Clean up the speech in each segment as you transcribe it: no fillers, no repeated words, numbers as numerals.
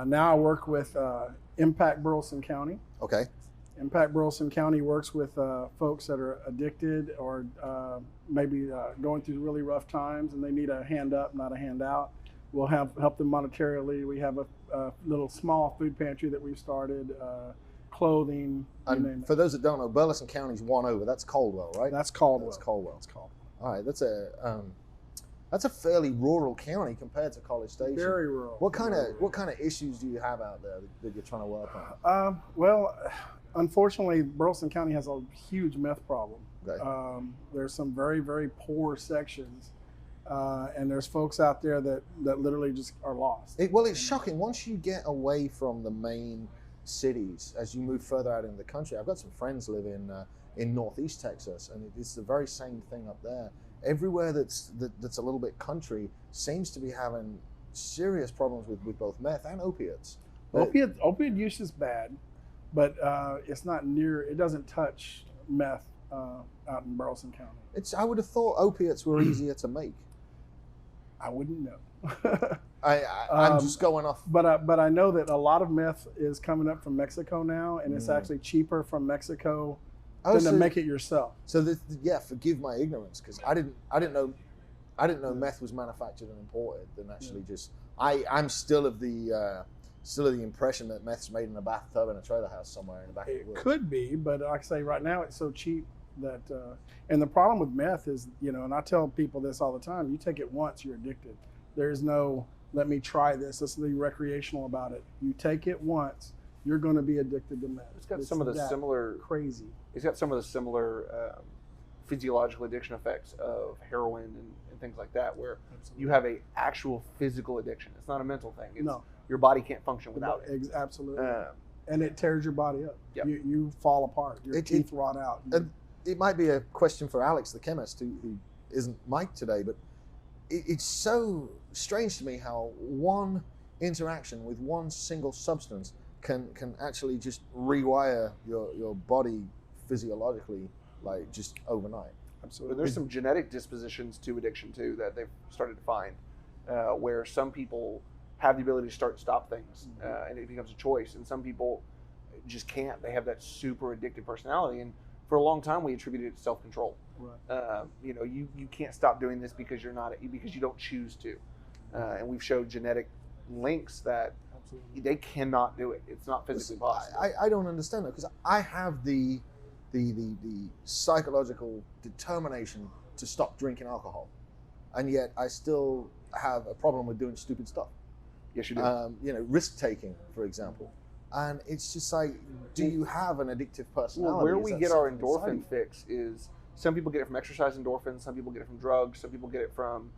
Now I work with Impact Burleson County. Okay. Impact Burleson County works with folks that are addicted or maybe going through really rough times and they need a hand up, not a handout. We'll help them monetarily. We have a little small food pantry that we've started, clothing, you name it. For those that don't know, Burleson County's one over. That's Caldwell, right? That's Caldwell. That's Caldwell. That's Caldwell. All right, that's a fairly rural county compared to College Station. Very rural. What kind of issues do you have out there that you're trying to work on? Well, unfortunately, Burleson County has a huge meth problem. Okay. There's some very, very poor sections, and there's folks out there that literally just are lost. Well, it's shocking. Once you get away from the main cities, as you move further out into the country, I've got some friends live in Northeast Texas, and it's the very same thing up there. Everywhere that's a little bit country seems to be having serious problems with both meth and opiates. Opiate use is bad, but it's not near. It doesn't touch meth out in Burleson County. I would have thought opiates were easier to make. I wouldn't know. I'm just going off. But I know that a lot of meth is coming up from Mexico now, and it's actually cheaper from Mexico than to make it yourself. So forgive my ignorance, because I didn't know meth was manufactured and imported. And actually, I'm still of the impression that meth's made in a bathtub in a trailer house somewhere in the back of the woods. It could be, but like I say, right now it's so cheap that. And the problem with meth is, and I tell people this all the time: you take it once, you're addicted. There's no let me try this. Let's be recreational about it. You take it once, you're going to be addicted to meth. It's got some of the similar crazy. It's got some of the similar physiological addiction effects of heroin and things like that, where you have a actual physical addiction. It's not a mental thing. It's, your body can't function without it. Absolutely. And it tears your body up. Yep. You fall apart. Your teeth rot out. And it might be a question for Alex, the chemist, who isn't Mike today, but it's so strange to me how one interaction with one single substance can actually just rewire your body physiologically, like just overnight. Absolutely. But there's some genetic dispositions to addiction too that they've started to find, where some people have the ability to start and stop things, and it becomes a choice, and some people just can't. They have that super addictive personality, and for a long time we attributed it to self-control. Right. You can't stop doing this because you don't choose to, and we've showed genetic links that they cannot do it. It's not physically possible. I don't understand that, because I have the psychological determination to stop drinking alcohol, and yet I still have a problem with doing stupid stuff. Yes, you do. Risk taking, for example. And it's just like, do you have an addictive personality? Well, where we get our endorphin fix is, some people get it from exercise endorphins, some people get it from drugs, some people get it from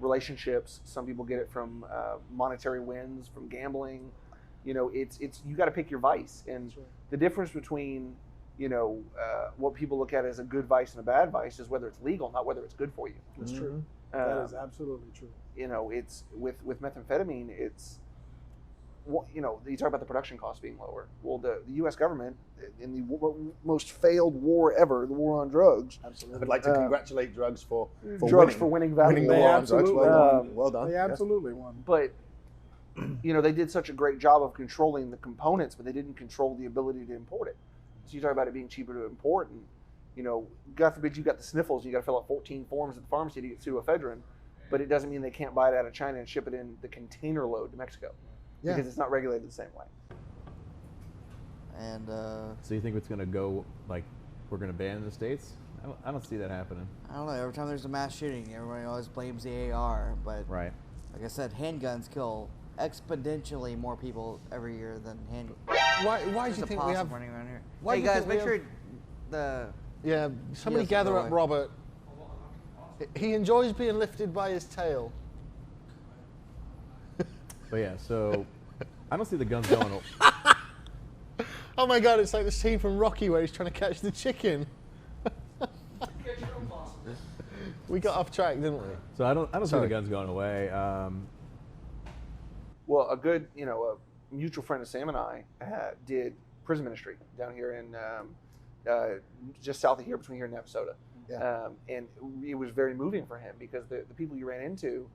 relationships, some people get it from monetary wins, from gambling. It's you got to pick your vice, and the difference between what people look at as a good vice and a bad vice is whether it's legal, not whether it's good for you. That's true. That is absolutely true. It's with methamphetamine, it's you talk about the production costs being lower. Well, the U.S. government, in the most failed war ever, the war on drugs. Absolutely. I'd like to congratulate drugs for winning value. the war on drugs. Well done. They absolutely won. But they did such a great job of controlling the components, but they didn't control the ability to import it. So you talk about it being cheaper to import, and God forbid you got the sniffles, and you got to fill out 14 forms at the pharmacy to get pseudoephedrine, but it doesn't mean they can't buy it out of China and ship it in the container load to Mexico. Yeah. Because it's not regulated the same way. And so you think it's going to go, like, we're going to ban in the States? I don't see that happening. I don't know. Every time there's a mass shooting, everybody always blames the AR. But right. Like I said, handguns kill exponentially more people every year than hand. Why do you think we have running around here? Why hey guys, make sure somebody gather up Robert. He enjoys being lifted by his tail. But yeah, so I don't see the guns going. Oh my God, it's like the scene from Rocky where he's trying to catch the chicken. We got off track, didn't we? So I don't see Sorry. the guns going away. Well, a good, a mutual friend of Sam and I did prison ministry down here in just south of here, between here and Navasota. Yeah. And it was very moving for him because the people you ran into,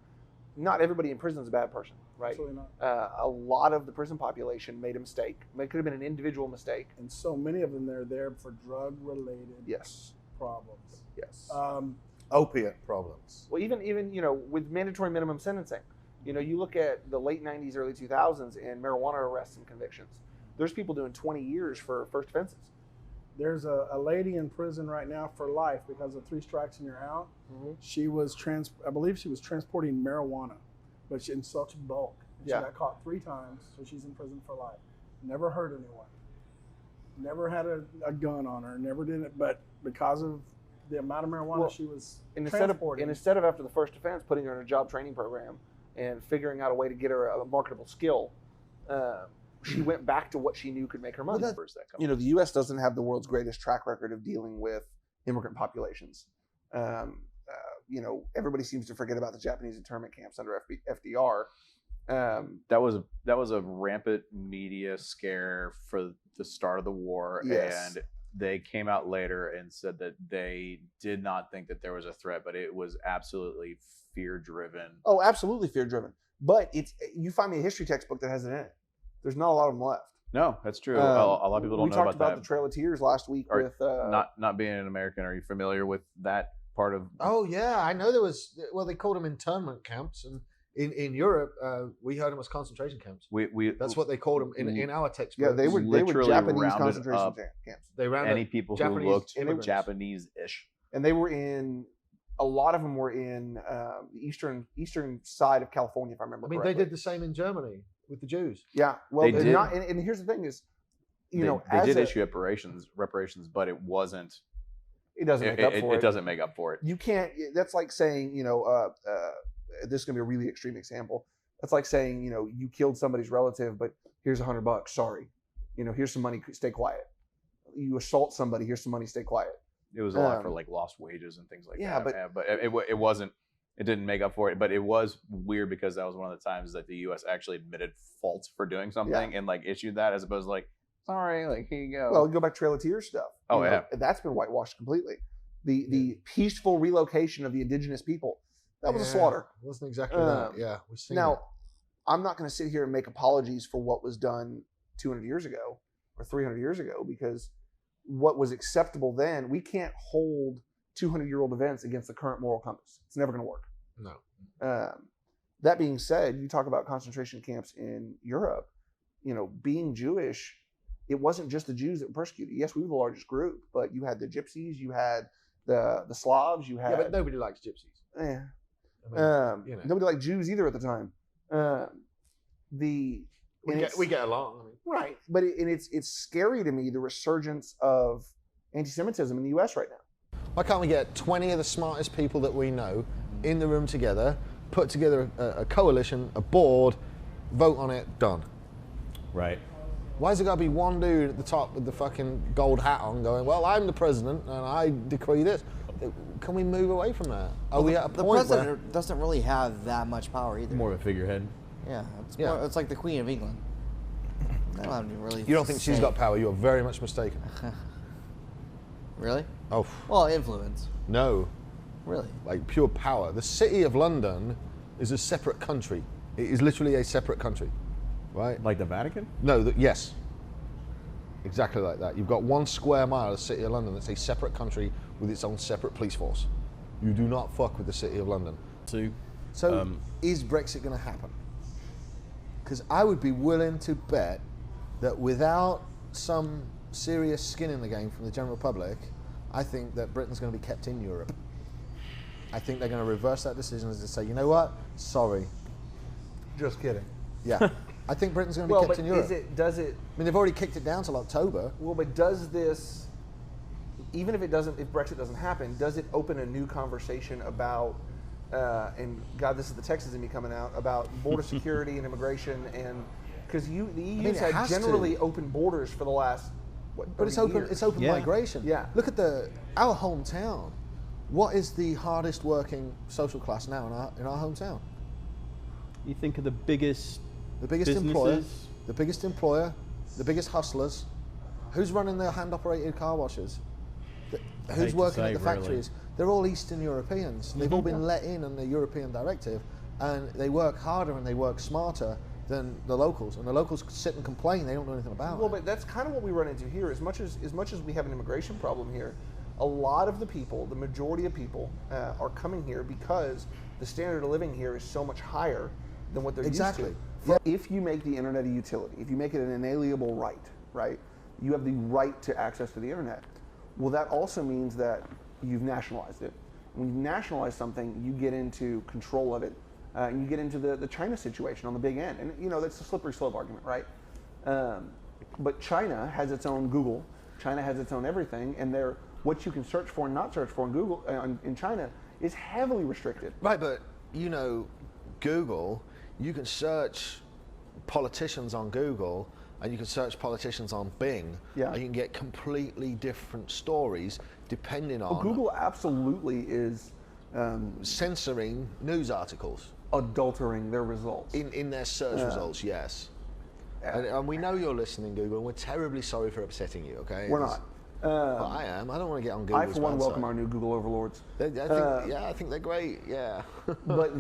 not everybody in prison is a bad person, right? Absolutely not. A lot of the prison population made a mistake. It could have been an individual mistake. And so many of them, they're there for drug-related Yes. problems. Yes. Opiate problems. Well, even with mandatory minimum sentencing, you look at the late 90s, early 2000s, and marijuana arrests and convictions. There's people doing 20 years for first offenses. There's a lady in prison right now for life because of 3 strikes and you're out. Mm-hmm. She was I believe she was transporting marijuana, but in such bulk. And Yeah. She got caught 3 times, so she's in prison for life. Never hurt anyone. Never had a gun on her. Never did it, but because of the amount of marijuana she was transporting. Instead of after the first offense putting her in a job training program and figuring out a way to get her a marketable skill, she went back to what she knew could make her money. The U.S. doesn't have the world's greatest track record of dealing with immigrant populations. Everybody seems to forget about the Japanese internment camps under FDR. That was a rampant media scare for the start of the war, Yes. and they came out later and said that they did not think that there was a threat, but it was absolutely fear-driven. Oh, absolutely fear-driven. But you find me a history textbook that has it in it. There's not a lot of them left. No, that's true. A lot of people don't know We talked about that. the Trail of Tears last week with Not being an American, are you familiar with that part of? Oh yeah, I know there was. Well, they called them internment camps, and in Europe, we heard them as concentration camps. We That's what they called them in our textbook. Yeah, they were literally Japanese rounded concentration up camps. They ran any people who Japanese looked immigrants. Japanese-ish. And they were a lot of them were in the eastern side of California, if I remember I mean, correctly. they did the same in Germany with the Jews. Yeah, well, They did. and here's the thing is, They as did a- issue reparations, but it wasn't. it doesn't make up for it. It doesn't make up for it. You can't. That's like saying, this is gonna be a really extreme example. That's like saying, you killed somebody's relative, but here's $100. Sorry, here's some money. Stay quiet. You assault somebody. Here's some money. Stay quiet. It was a lot for like lost wages and things like Yeah, that. But it wasn't. It didn't make up for it. But it was weird because that was one of the times that the U.S. actually admitted fault for doing something and like issued that, as opposed to like, sorry, like here you go. Well, go back to Trail of Tears stuff. Oh, yeah. That's been whitewashed completely. The peaceful relocation of the indigenous people. That was a slaughter. It wasn't exactly that. Yeah, we've seen Now, it. I'm not going to sit here and make apologies for what was done 200 years ago or 300 years ago, because what was acceptable then, we can't hold 200-year-old events against the current moral compass. It's never going to work. No. That being said, you talk about concentration camps in Europe. Being Jewish, it wasn't just the Jews that were persecuted. Yes, we were the largest group, but you had the Gypsies, you had the Slavs, you had. Yeah, but nobody likes gypsies. Yeah. I mean, Nobody liked Jews either at the time. we get along. I mean. Right, but it's scary to me, the resurgence of anti-Semitism in the U.S. right now. Why can't we get 20 of the smartest people that we know in the room together, put together a coalition, a board, vote on it, done? Right. Why has it got to be one dude at the top with the fucking gold hat on going, well, I'm the president and I decree this? Can we move away from that? Are we at a The point where... president doesn't really have that much power either. More of a figurehead. Yeah, it's, Yeah. More, it's like the Queen of England. They don't have any really. You don't think she's say. got power? You're very much mistaken. Really? Oh, Well, influence. no. Really? Like pure power. The city of London is a separate country. It is literally a separate country, right? Like the Vatican? No, yes. Exactly like that. You've got 1 square mile of the city of London that's a separate country with its own separate police force. You do not fuck with the city of London. So Is Brexit going to happen? Because I would be willing to bet that without some serious skin in the game from the general public, I think that Britain's going to be kept in Europe. I think they're going to reverse that decision and say, you know what? Sorry. Just kidding. Yeah. I think Britain's going to be kept in Europe. Does it? I mean, they've already kicked it down till October. Well, but does this, even if if Brexit doesn't happen, does it open a new conversation about, and God, this is the Texas in me coming out, about border security and immigration and because the EU's it had has to. generally open borders for the last, what, But it's 30 open. years. It's open Yeah. migration. Yeah. Look at our hometown. What is the hardest working social class now in our hometown? You think of the biggest The biggest businesses. employer, the biggest hustlers. Who's running the hand-operated car washes? hate Who's to working say, at the really. factories? They're all Eastern Europeans. They've all been let in on the European directive, and they work harder and they work smarter than the locals. And the locals sit and complain they don't know anything about Well, it. but that's kind of what we run into here. As much as we have an immigration problem here, a lot of the people, the majority of people, are coming here because the standard of living here is so much higher than what they're Exactly. used to. If you make the internet a utility, if you make it an inalienable right, you have the right to access to the internet. Well, that also means that you've nationalized it. When you nationalize something, you get into control of it, and you get into the China situation on the big end. And, you know, that's a slippery slope argument, right? But China has its own Google. China has its own everything, and what you can search for and not search for in Google in China is heavily restricted. Right, but you know, Google, you can search politicians on Google and you can search politicians on Bing, Yeah. and you can get completely different stories depending on Google absolutely is censoring news articles adultering their results. in their search results, yes. And we know you're listening, Google, and we're terribly sorry for upsetting you, okay? We're not. Well, I am. I don't want to get on Google's I, for one, bad welcome side. our new Google overlords. I think they're great, yeah. But